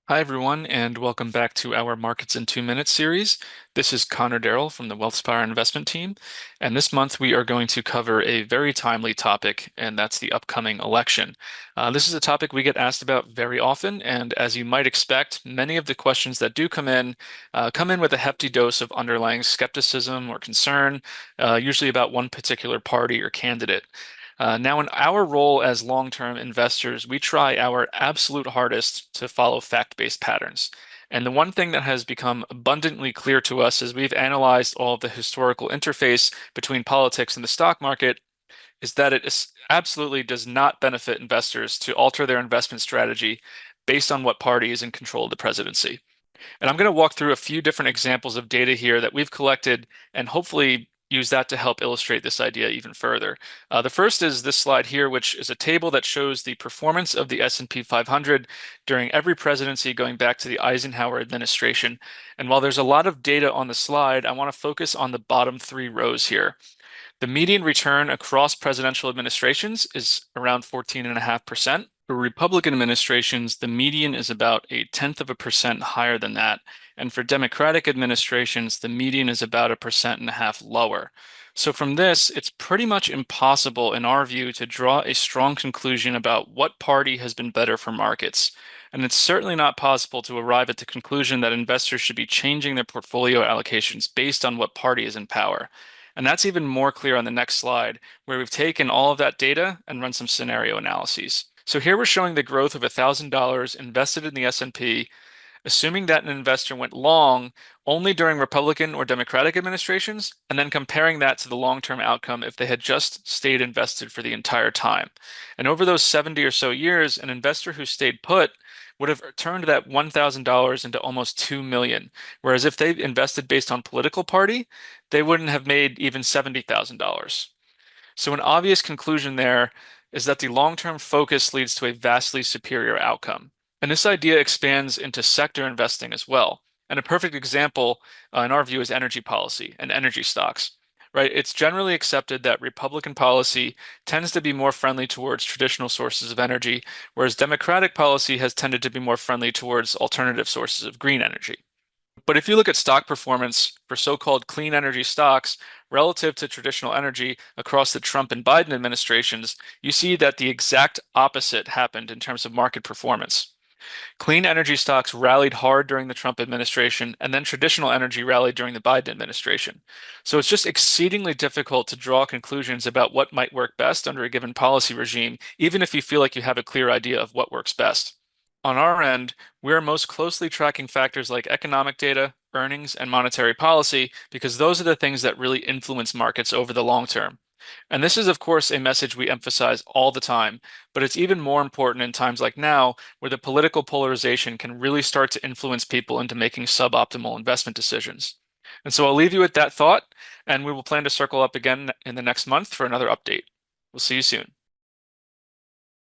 Hi, everyone, and welcome back to our Markets in 2 Minutes series. This is Darrell from the WealthSpire investment team, and this month we are going to cover a very timely topic, and that's the upcoming election. This is a topic we get asked about very often, and as you might expect, many of the questions that do come in with a hefty dose of underlying skepticism or concern, usually about one particular party or candidate. Now, in our role as long-term investors, we try our absolute hardest to follow fact-based patterns. And the one thing that has become abundantly clear to us as we've analyzed all of the historical interface between politics and the stock market is that absolutely does not benefit investors to alter their investment strategy based on what party is in control of the presidency. And I'm going to walk through a few different examples of data here that we've collected and hopefully use that to help illustrate this idea even further. The first is this slide here, which is a table that shows the performance of the S&P 500 during every presidency going back to the Eisenhower administration. And while there's a lot of data on the slide, I want to focus on the bottom three rows here. The median return across presidential administrations is around 14.5%. For Republican administrations, the median is about 0.1% higher than that. And for Democratic administrations, the median is about 1.5% lower. So from this, it's pretty much impossible, in our view, to draw a strong conclusion about what party has been better for markets. And it's certainly not possible to arrive at the conclusion that investors should be changing their portfolio allocations based on what party is in power. And that's even more clear on the next slide, where we've taken all of that data and run some scenario analyses. So here we're showing the growth of $1,000 invested in the S&P, assuming that an investor went long only during Republican or Democratic administrations, and then comparing that to the long-term outcome if they had just stayed invested for the entire time. And over those 70 or so years, an investor who stayed put would have turned that $1,000 into almost 2 million. Whereas if they invested based on political party, they wouldn't have made even $70,000. So an obvious conclusion there is that the long-term focus leads to a vastly superior outcome. And this idea expands into sector investing as well. And a perfect example, in our view, is energy policy and energy stocks. Right? It's generally accepted that Republican policy tends to be more friendly towards traditional sources of energy, whereas Democratic policy has tended to be more friendly towards alternative sources of green energy. But if you look at stock performance for so-called clean energy stocks relative to traditional energy across the Trump and Biden administrations, you see that the exact opposite happened in terms of market performance. Clean energy stocks rallied hard during the Trump administration, and then traditional energy rallied during the Biden administration. So it's just exceedingly difficult to draw conclusions about what might work best under a given policy regime, even if you feel like you have a clear idea of what works best. On our end, we are most closely tracking factors like economic data, earnings, and monetary policy because those are the things that really influence markets over the long term. And this is, of course, a message we emphasize all the time, but it's even more important in times like now, where the political polarization can really start to influence people into making suboptimal investment decisions. And so I'll leave you with that thought, and we will plan to circle up again in the next month for another update. We'll see you soon.